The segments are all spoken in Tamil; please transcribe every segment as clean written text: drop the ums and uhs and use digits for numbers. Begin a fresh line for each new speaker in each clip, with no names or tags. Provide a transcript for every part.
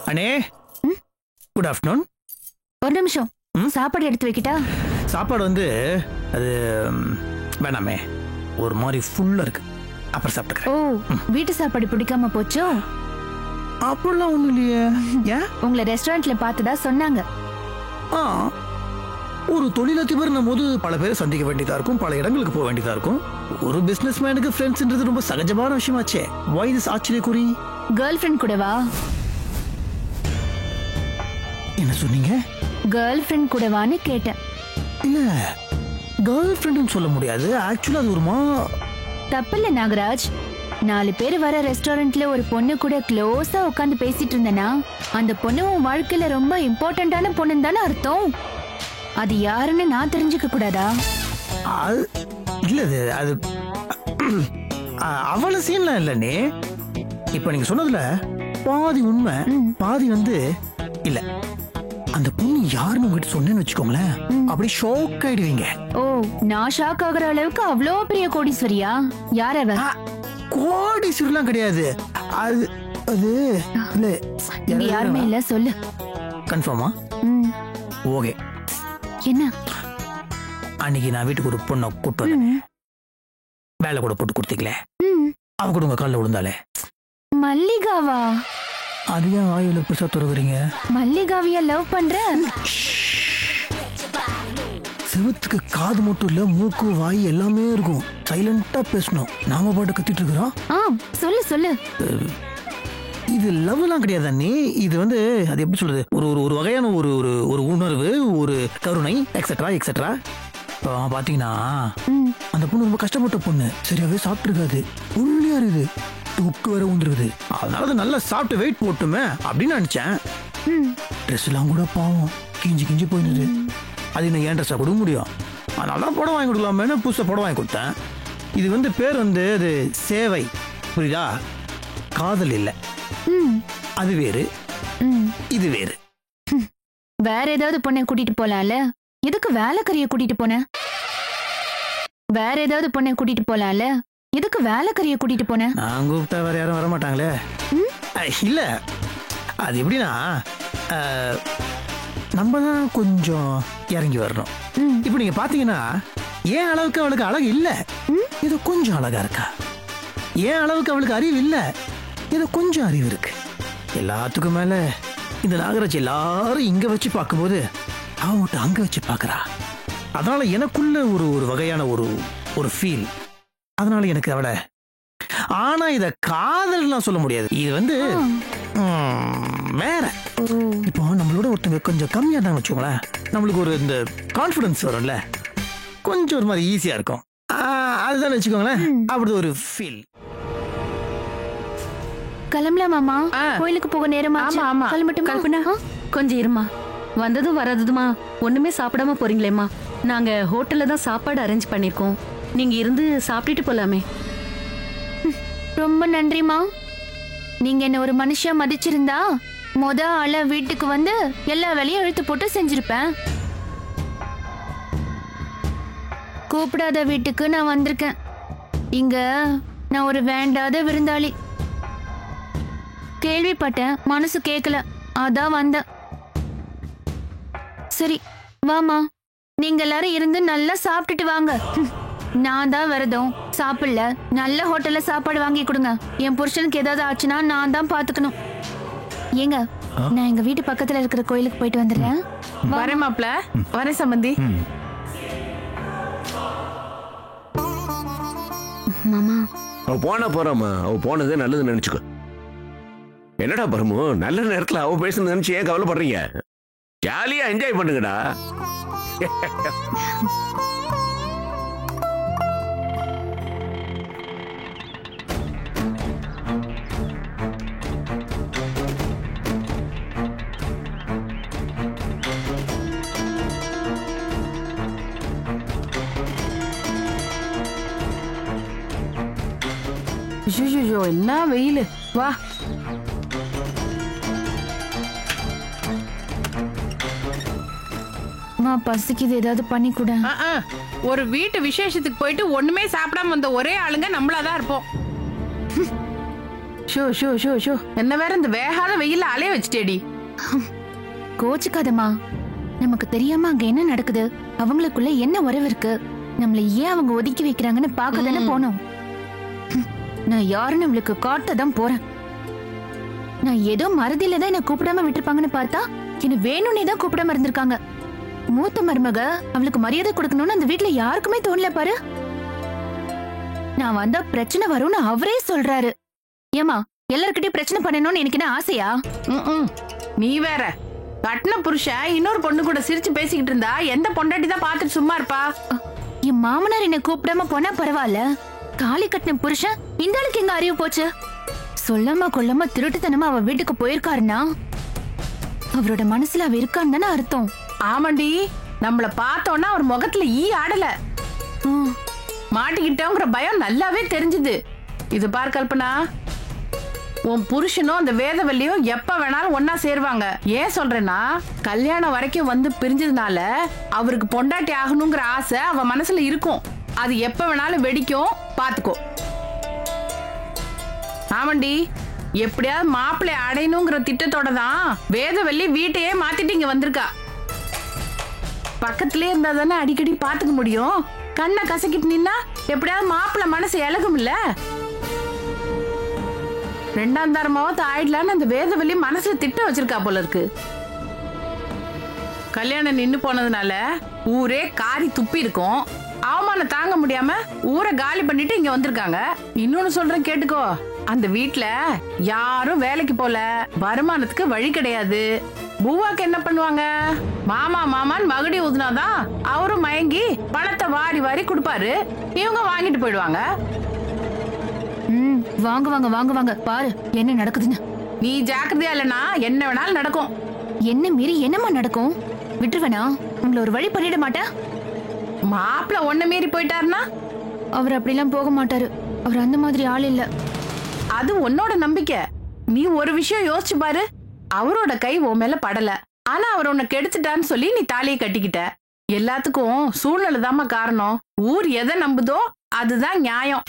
அண்ணே குட் ஆஃப்டர்நூன்.
ஒரு நிமிஷம், சாப்பாடு எடுத்து வைக்கிட்டா?
சாப்பாடு வந்து அது வேணாமே, ஒரு மாதிரி ஃபுல்லா இருக்கு, அப்புறம் சாப்பிட்டுக்கிறேன்.
ஓ, வீட்டு சாப்பாடு பிடிக்காம போச்சோ?
அப்படிலாம் ஒண்ணும் இல்லையே. ஏன்?
உங்களை ரெஸ்டாரண்ட்ல பார்த்ததா சொன்னாங்க.
ஒரு தொழிலதிபர் போது பல பேர் சந்திக்க வேண்டியதா இருக்கும், பல இடங்களுக்கு போக வேண்டியதா இருக்கும். ஒரு பிசினஸ் மேனுக்கு ஃப்ரெண்ட்ஸ்ன்றது ரொம்ப சகஜமான விஷயமாச்சே. வை திஸ் ஆச்சரியக்குறி?
கேர்ள் ஃப்ரெண்ட் கூடவா?
என்ன சொன்னீங்க?
கேர்ள் ஃப்ரெண்ட் கூடவான்னு கேட்டேன்.
இல்ல, கேர்ள் ஃப்ரெண்ட்னு சொல்ல முடியாது. ஆக்சுவலா அது ஒரு
தப்பில்ல நாகராஜ். 4 பேர் வர ரெஸ்டாரண்ட்ல ஒரு பொண்ணு கூட க்ளோஸா உட்காந்து பேசிட்டு இருந்தேனா, அந்த பொண்ணு உன் வாழ்க்கையில ரொம்ப இம்பார்ட்டன்டான பொண்ணுன்னு தானே அர்த்தம். அது யாருன்னு நான் தெரிஞ்சுக்க கூடாதா?
இல்ல, அது அவள சீன்லாம் இல்லனே. இப்ப நீங்க சொன்னதுல பாதி உண்மை, பாதி வந்து இல்ல. அந்த பொண்ணு யாருன்னு உங்ககிட்ட சொன்னேன்னு வச்சுக்கோங்களேன், அப்படி ஷாக் ஆயிடுவீங்க.
ஓ, நான் ஷாக் ஆகுற அளவுக்கு அவ்வளோ பெரிய கோடீஸ்வரியா? யார் அவ?
கோடீஸ்வரிலாம் கிடையாது. அது அது இல்ல,
இங்க யாருமே இல்ல, சொல்லு.
கன்ஃபார்மா? ஓகே.
என்ன?
அன்னைக்கு நான் வீட்டுக்கு ஒரு பொண்ணை கூட்டு வந்தேன், வேலை கூட போட்டு கொடுத்தீங்களே, அவ கூட உங்க காலில் விழுந்தாலே.
மல்லிகாவா?
அது ஏன் ஆயுள பெருசா துறவுறீங்க?
மல்லிகாவியா லவ் பண்ற?
செவத்துக்கு காது மட்டும் இல்ல, மூக்கு வாய் எல்லாமே இருக்கும். சைலண்டா பேசணும். நாம பாட்டு கத்திட்டு இருக்கிறோம்.
சொல்லு சொல்லு.
இது லவ் எல்லாம் கிடையாது அண்ணி. இது வந்து அது எப்படி சொல்றது, ஒரு ஒரு வகையான ஒரு ஒரு உணர்வு, ஒரு கருணை, எக்ஸெட்ரா எக்ஸெட்ரா. பாத்தீங்கன்னா அந்த பொண்ணு ரொம்ப கஷ்டப்பட்ட பொண்ணு, சரியாவே சாப்பிட்டு இருக்காது, உண்மையா இருக்குது, துக்கு வர உந்துருக்குது. அதனால நல்லா சாப்பிட்டு வெயிட் போட்டுமே அப்படின்னு நினைச்சேன். ட்ரெஸ் எல்லாம் கூட பாவம் கிஞ்சி கிஞ்சி போயிருந்தது. அது இன்னும் ஏன் ட்ரெஸ்ஸா கொடுக்க முடியும், அதனால படம் வாங்கி கொடுக்கலாமேன்னு புதுசா படம் வாங்கி கொடுத்தேன். இது வந்து பேர் வந்து அது சேவை, புரியுதா? காதல் இல்ல, அது வேறு, இது வேறு.
வேற ஏதாவது பொண்ணை கூட்டிட்டு போலாம்ல, எதுக்கு வேலைக்காரிய கூட்டிட்டு போன? வேற ஏதாவது பொண்ணை கூட்டிட்டு போலாம்ல, எதுக்கு வேலைக்காரிய கூட்டிட்டு போன?
நான் கூப்பிட்டா வேற யாரும் வர மாட்டாங்களே. இல்ல, அது எப்படின்னா நம்ம தான் கொஞ்சம் இறங்கி வரணும். இப்ப நீங்க பாத்தீங்கன்னா ஏன் அளவுக்கு அவளுக்கு அழகு இல்ல, இது கொஞ்சம் அழகா இருக்கா. ஏன் அளவுக்கு அவளுக்கு அறிவு இல்ல, இது கொஞ்சம் அறிவு இருக்கு. எல்லாத்துக்கும் மேல இந்த நாகராஜ் எல்லாரும் இங்க வச்சு பார்க்கும்போது அவன் மட்டும் அங்க வச்சு பாக்குறா. அதனால எனக்குள்ள ஒரு ஒரு வகையான ஒரு ஃபீல். அதனால எனக்கு அவளை, ஆனா இத காதல்லாம் சொல்ல முடியாது. இது வந்து வேற. இப்போ நம்மளோட ஒருத்தங்க கொஞ்சம் கம்மியா இருந்தாங்க வச்சுக்கோங்களேன், நம்மளுக்கு ஒரு இந்த கான்ஃபிடன்ஸ் வரும்ல, கொஞ்சம் ஒரு மாதிரி ஈஸியா இருக்கும். அதுதான் வச்சுக்கோங்களேன், அப்படி ஒரு ஃபீல்.
கிளம்பலாம் மாமா, கோயிலுக்கு போக நேரமா. கிளம்பட்டும்
கல்பனா, கொஞ்சம் இருமா. வந்ததும் வராததுமா ஒண்ணுமே சாப்பிடாம போறீங்களேம்மா. நாங்க ஹோட்டல்ல தான் சாப்பாடு அரேஞ்ச் பண்ணிருக்கோம், நீங்க இருந்து சாப்பிட்டுட்டு போலாமே.
ரொம்ப நன்றிமா. நீங்க என்ன ஒரு மனுஷா மதிச்சிருந்தா ஆள வீட்டுக்கு வந்து எல்லா வேலையும் இழுத்து போட்டு செஞ்சிருப்பேன். கூப்பிடாத வீட்டுக்கு நான் வந்திருக்கேன். இங்க நான் ஒரு வேண்டாத விருந்தாளி. கேள்விப்பட்டேன், மனசு கேட்கல, அதான் வந்தேன். சரி வாமா, நீங்க எல்லாரும் இருந்து நல்லா சாப்பிட்டுட்டு வாங்க. நான் தான் விரதம், சாப்பிடல. நல்ல ஹோட்டல்ல சாப்பாடு வாங்கி கொடுங்க. என் புருஷனுக்கு ஏதாவது ஆச்சுன்னா நான் தான் பாத்துக்கணும். ஏங்க, நான் எங்க வீட்டு பக்கத்துல இருக்கிற கோயிலுக்கு போயிட்டு வந்துடுறேன்.
வரேன் மாப்ள, வரேன் சம்பந்தி.
மாமா,
அவ போனா போறாமா, அவ போனதே நல்லது நினைச்சுக்கோ. என்னடா பரமு, நல்ல நேரத்துல அவ பேசுறது நினைச்சு ஏன் கவலைப்படுறீங்க? ஜாலியா என்ஜாய் பண்ணுங்கடா.
ஐயோ, என்ன வெயில். வா.
பசிக்குது, ஏதாவது பண்ணி கூட.
ஒரு வீட்டு விசேஷத்துக்கு போயிட்டு ஒண்ணுமே சாப்பிடாம வந்த ஒரே ஆளுங்க நம்மளாதான் இருப்போம். ஷோ ஷோ ஷோ ஷோ என்ன வேற இந்த வேகாத வெயில அலைய வச்சுட்டேடி.
கோச்சுக்காதம்மா. நமக்கு தெரியாம அங்க என்ன நடக்குது, அவங்களுக்குள்ள என்ன உறவு இருக்கு, நம்மள ஏன் அவங்க ஒதுக்கி வைக்கிறாங்கன்னு பார்க்க தானே போனோம். நான் யாருன்னு அவளுக்கு காட்டதான் போறேன். நான் ஏதோ மறதியில தான் என்ன கூப்பிடாம விட்டுருப்பாங்கன்னு பார்த்தா என்ன வேணும்னே தான் கூப்பிடாம இருந்திருக்காங்க. மூத்த மருமக அவளுக்கு மரியாதை கொடுக்கணும்னு அந்த வீட்டுல யாருக்குமே தோணல பாரு. நான் வந்தா பிரச்சனை வரும்னு அவரே சொல்றாரு. ஏமா எல்லார்கிட்டயும் பிரச்சனை பண்ணணும்னு எனக்கு என்ன ஆசையா?
நீ வேற கட்டின புருஷன் இன்னொரு பொண்ணு கூட சிரிச்சு பேசிக்கிட்டு இருந்தா எந்த பொண்டாட்டி தான் பாத்துட்டு சும்மா இருப்பா?
என் மாமனார் என்ன கூப்பிடாம போனா பரவாயில்ல, தாலி கட்டின புருஷன் இந்த ஆளுக்கு எங்க அறிவு போச்சு? சொல்லாம கொல்லாம திருட்டுத்தனமா அவ வீட்டுக்கு போயிருக்காருன்னா அவரோட மனசுல அவ இருக்கான்னு தானே அர்த்தம்.
ஆமாண்டி, நம்மள பார்த்தோன்னா அவர் முகத்துல ஈ ஆடல. மாட்டிக்கிட்டோங்கிற பயம் நல்லாவே தெரிஞ்சுது. இது பார் கல்பனா, உன் புருஷனும் அந்த வேதவல்லியும் எப்ப வேணாலும் ஒன்னா சேருவாங்க. ஏன் சொல்றேன்னா, கல்யாணம் வரைக்கும் வந்து பிரிஞ்சதுனால அவருக்கு பொண்டாட்டி ஆகணுங்கிற ஆசை அவ மனசுல இருக்கும். அது எப்ப வேணாலும் வெடிக்கும், பாத்துக்கோ. ஆமாண்டி, எப்படியாவது மாப்பிள்ளை அடையணுங்கிற திட்டத்தோட தான் வேதவல்லி வீட்டையே மாத்திட்டு இங்க வந்திருக்கா. பக்கத்திலே இருந்தா தானே அடிக்கடி பாத்துக்க முடியும். கண்ணை கசக்கிட்டு நின்னா எப்படியாவது மாப்பிள்ளை மனசு இலகும்ல. ரெண்டாம் தரமாவது ஆயிடலான்னு அந்த வேதவல்லி மனசுல திட்டம் வச்சிருக்கா போல இருக்கு. கல்யாணம் நின்னு போனதுனால ஊரே காரி துப்பி இருக்கும். அவமானம் தாங்க முடியாம ஊரை காலி பண்ணிட்டு இங்க வந்திருக்காங்க. இன்னொன்னு சொல்றேன் கேட்டுக்கோ, அந்த வீட்டுல யாரும் வேலைக்கு போல, வருமானத்துக்கு வழி கிடையாது. பூவாக்கு என்ன பண்ணுவாங்க, மாமா மாமான்னு மகுடி ஊதுனாதான் அவரும் மயங்கி பணத்தை வாரி வாரி கொடுப்பாரு. இவங்க வாங்கிட்டு போயிடுவாங்க.
வாங்குவாங்க வாங்குவாங்க, பாரு என்ன நடக்குதுன்னு.
நீ ஜாக்கிரதையா இல்லனா என்ன வேணாலும் நடக்கும்.
என்ன மீறி என்னமா நடக்கும்? விட்டுருவேனா? உங்களை ஒரு வழி பண்ணிட மாட்டேன்.
மாப்பிள்ள ஒன்ன மீறி போயிட்டாருன்னா
அவர் அப்படிலாம் போக மாட்டாரு. அவர் அந்த மாதிரி ஆள் இல்ல.
அது உன்னோட நம்பிக்கை. நீ ஒரு விஷயம் யோசிச்சு பாரு, அவரோட கை உன் மேல படல, ஆனா அவர் உன்னை கெடுத்துட்டான்னு சொல்லி நீ தாலியை கட்டிக்கிட்ட. எல்லாத்துக்கும் சூழ்நிலை தாமா காரணம். ஊர் எதை நம்புதோ அதுதான் நியாயம்.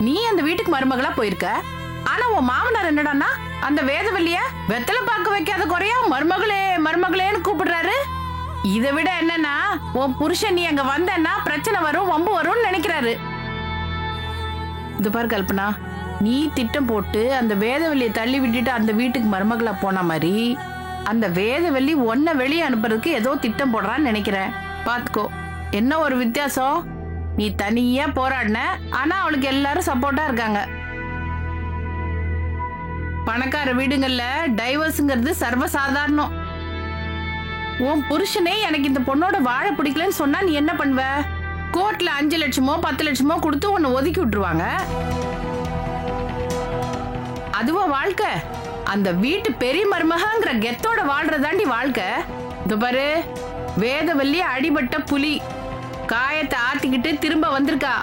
நீ அந்த வீட்டுக்கு மருமகளா போயிருக்க, ஆனா உன் மாமனார் என்னடான்னா அந்த வேதவல்லிய வெத்தலை பார்க்க வைக்காத குறையா மருமகளே மருமகளேன்னு கூப்பிடுறாரு. இதை விட என்னன்னா, உன் புருஷன் நீ அங்க வந்தன்னா பிரச்சனை வரும், வம்பு வரும்னு நினைக்கிறாரு. இது பாரு கல்பனா, நீ திட்டம் போட்டு அந்த வேதவல்லியை தள்ளி விட்டுட்டு அந்த வீட்டுக்கு மருமகளா போன மாதிரி அந்த வேதவல்லி ஒன்ன வெளியே அனுப்புறதுக்கு ஏதோ திட்டம் போடுறான்னு நினைக்கிறேன். பாத்துக்கோ. என்ன ஒரு வித்தியாசம், நீ தனியா போராடின, ஆனா அவளுக்கு எல்லாரும் சப்போர்ட்டா இருக்காங்க. பணக்கார வீடுங்கள்ல டைவர்ஸ்ங்கிறது சர்வசாதாரணம். உன் புருஷனே எனக்கு இந்த பொண்ணோட வாழ பிடிக்கலன்னு சொன்னா நீ என்ன பண்ணுவ? கோர்ட்ல 5 லட்சமோ 10 லட்சமோ கொடுத்து உன்னை ஒதுக்கி விட்டுருவாங்க. அதுவா வாழ்க்கை? அந்த வீட்டு பெரிய மருமகங்கிற கெத்தோட வாழ்றதாண்டி வாழ்க்கை. இது பாரு, வேதவல்லி அடிபட்ட புலி, காயத்தை ஆத்திக்கிட்டு திரும்ப வந்திருக்கா.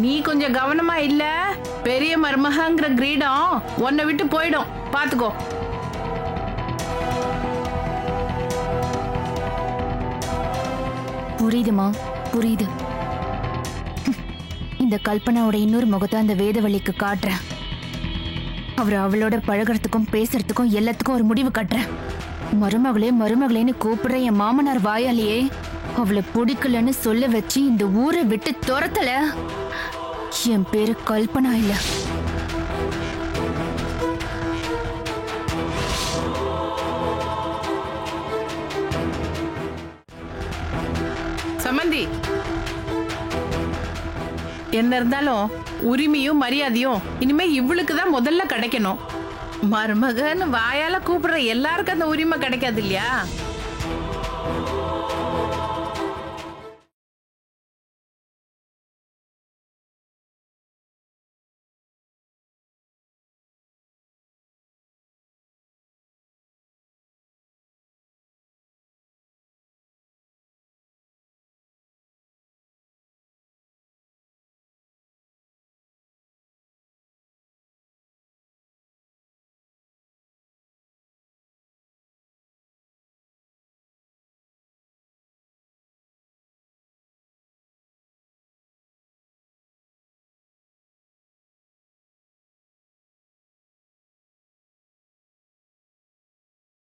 நீ கொஞ்சம் கவனமா இல்ல, பெரிய மருமகங்கிற கிரீடம் உன்னை விட்டு போயிடும், பாத்துக்கோ.
புரியுதுமா, புரியுது. இந்த கல்பனாவோட இன்னொரு முகத்தை அந்த வேதவல்லிக்கு காட்டுறேன். அவர் அவளோட பழகிறதுக்கும் பேசுறதுக்கும் எல்லாத்துக்கும் ஒரு முடிவு கட்டுறேன். மருமகளே மருமகளேன்னு கூப்பிடுற என் மாமனார் வாயாலேயே அவளை பிடிக்கலன்னு சொல்ல வச்சு இந்த ஊரை விட்டு துரத்தல. என் பேரு கல்பனா இல்ல.
சம்பந்தி, என்ன இருந்தாலும் உரிமையும் மரியாதையும் இனிமே இவளுக்கு தான் முதல்ல கிடைக்கணும். மருமகன்னு வாயால கூப்பிடுற எல்லாருக்கும் அந்த உரிமை கிடைக்காது இல்லையா?